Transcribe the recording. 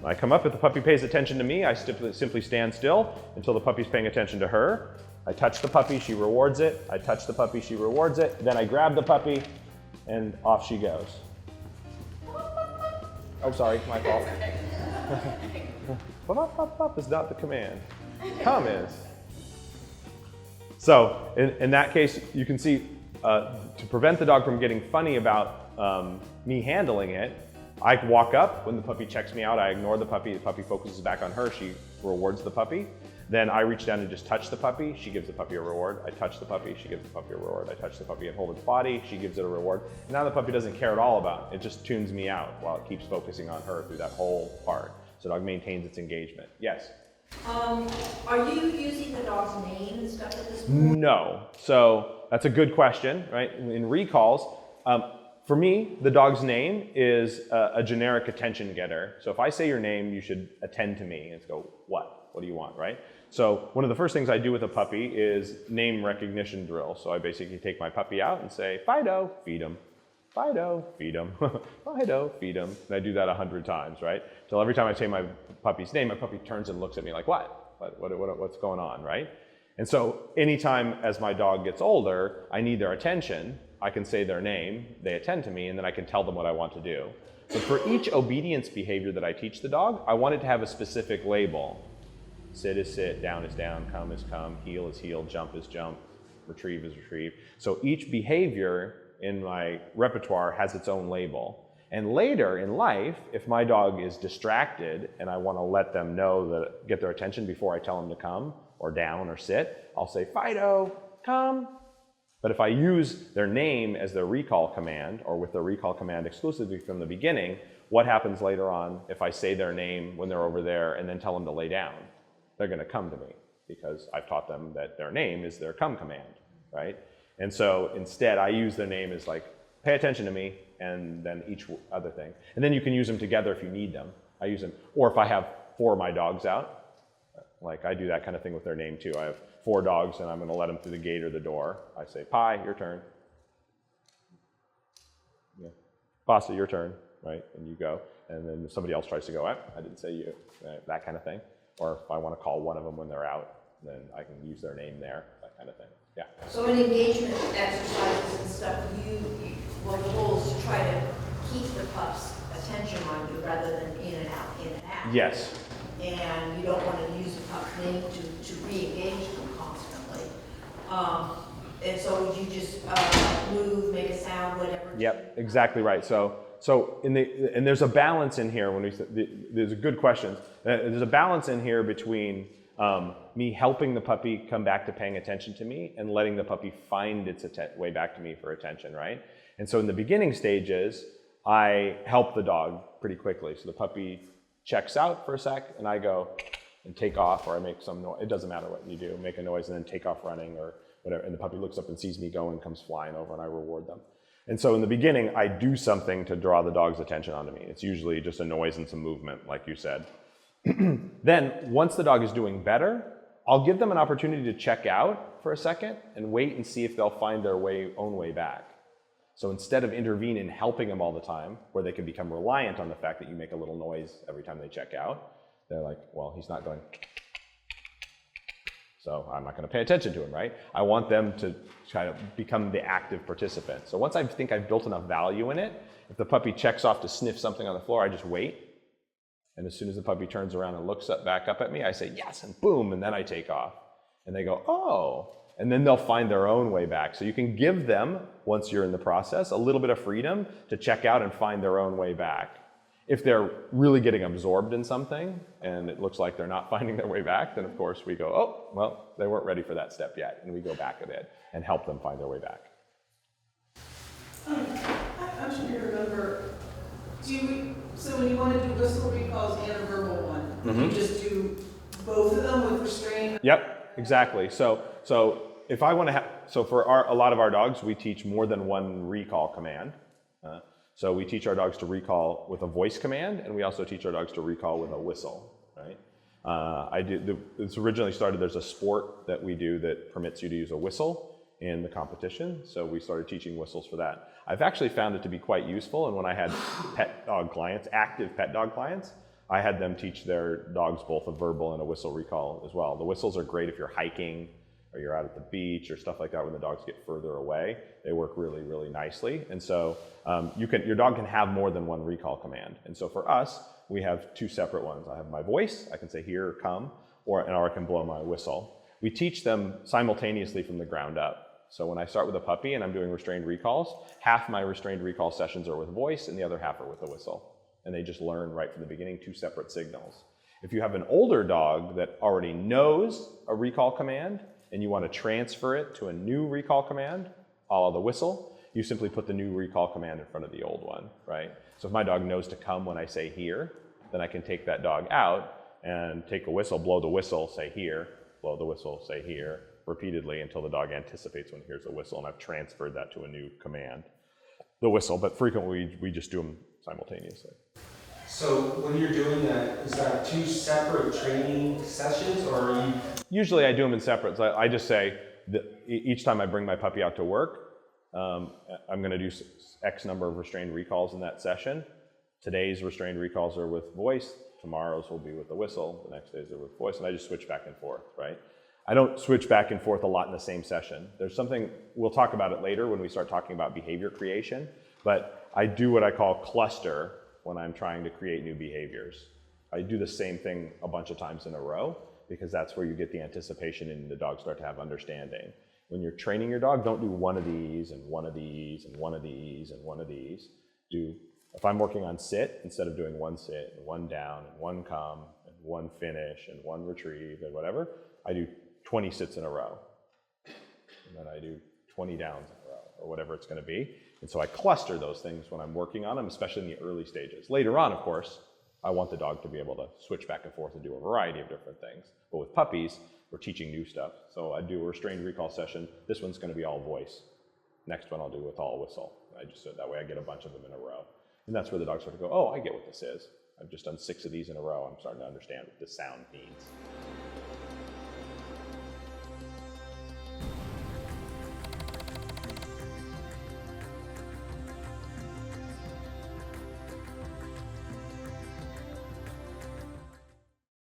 When I come up, if the puppy pays attention to me, I simply stand still until the puppy's paying attention to her. I touch the puppy, she rewards it. I touch the puppy, she rewards it. Then I grab the puppy, and off she goes. Oh, sorry, my fault. Up is not the command. Come is. So in that case, you can see to prevent the dog from getting funny about me handling it, I walk up. When the puppy checks me out, I ignore the puppy focuses back on her, she rewards the puppy. Then I reach down and just touch the puppy, she gives the puppy a reward. I touch the puppy, she gives the puppy a reward. I touch the puppy and hold its body, she gives it a reward. And now the puppy doesn't care at all about it, it just tunes me out while it keeps focusing on her through that whole part. So the dog maintains its engagement. Yes? Are you using the dog's name and stuff at this point? No. So that's a good question, right? In recalls, for me, the dog's name is a generic attention getter. So if I say your name, you should attend to me. And go, what? What do you want, right? So one of the first things I do with a puppy is name recognition drill. So I basically take my puppy out and say, Fido, feed him. Fido, feed him. Fido, feed him. And I do that 100 times, right? So every time I say my puppy's name, my puppy turns and looks at me like, what's going on, right? And so anytime as my dog gets older, I need their attention. I can say their name, they attend to me, and then I can tell them what I want to do. But for each obedience behavior that I teach the dog, I want it to have a specific label. Sit is sit, down is down, come is come, heel is heel, jump is jump, retrieve is retrieve. So each behavior in my repertoire has its own label. And later in life, if my dog is distracted and I want to let them know that, get their attention before I tell them to come, or down or sit, I'll say, Fido, come. But if I use their name as their recall command, or with their recall command exclusively from the beginning, what happens later on if I say their name when they're over there and then tell them to lay down? They're going to come to me because I've taught them that their name is their come command, right? And so instead I use their name as like, pay attention to me, and then each other thing. And then you can use them together if you need them. I use them, or if I have 4 of my dogs out, like I do that kind of thing with their name too. I have 4 dogs and I'm going to let them through the gate or the door. I say, Pie, your turn. Yeah. Pasta, your turn, right? And you go. And then if somebody else tries to go, I didn't say you, right? That kind of thing. Or if I want to call one of them when they're out, then I can use their name there, that kind of thing. Yeah. So in engagement exercises and stuff, well, the goal is to try to keep the pup's attention on you rather than in and out, in and out. Yes. And you don't want to use the pup's name to re-engage them constantly. And so you just move, make a sound, whatever. Yep, exactly right. So and there's a balance in here when there's a good question. There's a balance in here between me helping the puppy come back to paying attention to me and letting the puppy find its way back to me for attention, right? And so in the beginning stages, I help the dog pretty quickly. So the puppy checks out for a sec and I go and take off, or I make some noise. It doesn't matter what you do, make a noise and then take off running or whatever. And the puppy looks up and sees me go and comes flying over and I reward them. And so in the beginning, I do something to draw the dog's attention onto me. It's usually just a noise and some movement, like you said. Then, once the dog is doing better, I'll give them an opportunity to check out for a second and wait and see if they'll find their own way back. So instead of intervening and helping them all the time, where they can become reliant on the fact that you make a little noise every time they check out, they're like, well, he's not going, so I'm not going to pay attention to him, right? I want them to try to become the active participant. So once I think I've built enough value in it, if the puppy checks off to sniff something on the floor, I just wait. And as soon as the puppy turns around and looks back up at me, I say, yes, and boom, and then I take off. And they go, oh, and then they'll find their own way back. So you can give them, once you're in the process, a little bit of freedom to check out and find their own way back. If they're really getting absorbed in something and it looks like they're not finding their way back, then of course we go, oh, well, they weren't ready for that step yet. And we go back a bit and help them find their way back. I'm trying to remember, so when you want to do whistle recalls and a verbal one, you just do both of them with restraint? Yep, exactly. So if I want to have, so for a lot of our dogs, we teach more than one recall command. So we teach our dogs to recall with a voice command, and we also teach our dogs to recall with a whistle, right? This originally started, there's a sport that we do that permits you to use a whistle in the competition, so we started teaching whistles for that. I've actually found it to be quite useful, and when I had pet dog clients, active pet dog clients, I had them teach their dogs both a verbal and a whistle recall as well. The whistles are great if you're hiking or you're out at the beach or stuff like that when the dogs get further away. They work really, really nicely. And so your dog can have more than one recall command. And so for us, we have two separate ones. I have my voice, I can say here, come, or I can blow my whistle. We teach them simultaneously from the ground up. So when I start with a puppy and I'm doing restrained recalls, half my restrained recall sessions are with voice and the other half are with a whistle. And they just learn right from the beginning two separate signals. If you have an older dog that already knows a recall command and you want to transfer it to a new recall command, a la the whistle, you simply put the new recall command in front of the old one, right? So if my dog knows to come when I say here, then I can take that dog out and take a whistle, blow the whistle, say here, blow the whistle, say here, repeatedly until the dog anticipates when it hears the whistle, and I've transferred that to a new command, the whistle, but frequently we just do them simultaneously. So when you're doing that, is that two separate training sessions, or are you? Usually I do them in separate. So I just say that each time I bring my puppy out to work, I'm going to do X number of restrained recalls in that session. Today's restrained recalls are with voice. Tomorrow's will be with the whistle. The next days are with voice, and I just switch back and forth, right? I don't switch back and forth a lot in the same session. There's something, we'll talk about it later when we start talking about behavior creation, but I do what I call cluster when I'm trying to create new behaviors. I do the same thing a bunch of times in a row because that's where you get the anticipation and the dogs start to have understanding. When you're training your dog, don't do one of these and one of these and one of these and one of these. If I'm working on sit, instead of doing one sit and one down and one come and one finish and one retrieve and whatever, I do 20 sits in a row. And then I do 20 downs in a row or whatever it's going to be. And so I cluster those things when I'm working on them, especially in the early stages. Later on, of course, I want the dog to be able to switch back and forth and do a variety of different things. But with puppies, we're teaching new stuff. So I do a restrained recall session. This one's going to be all voice. Next one I'll do with all whistle. That way I get a bunch of them in a row. And that's where the dogs start to go, oh, I get what this is. I've just done 6 of these in a row. I'm starting to understand what this sound means.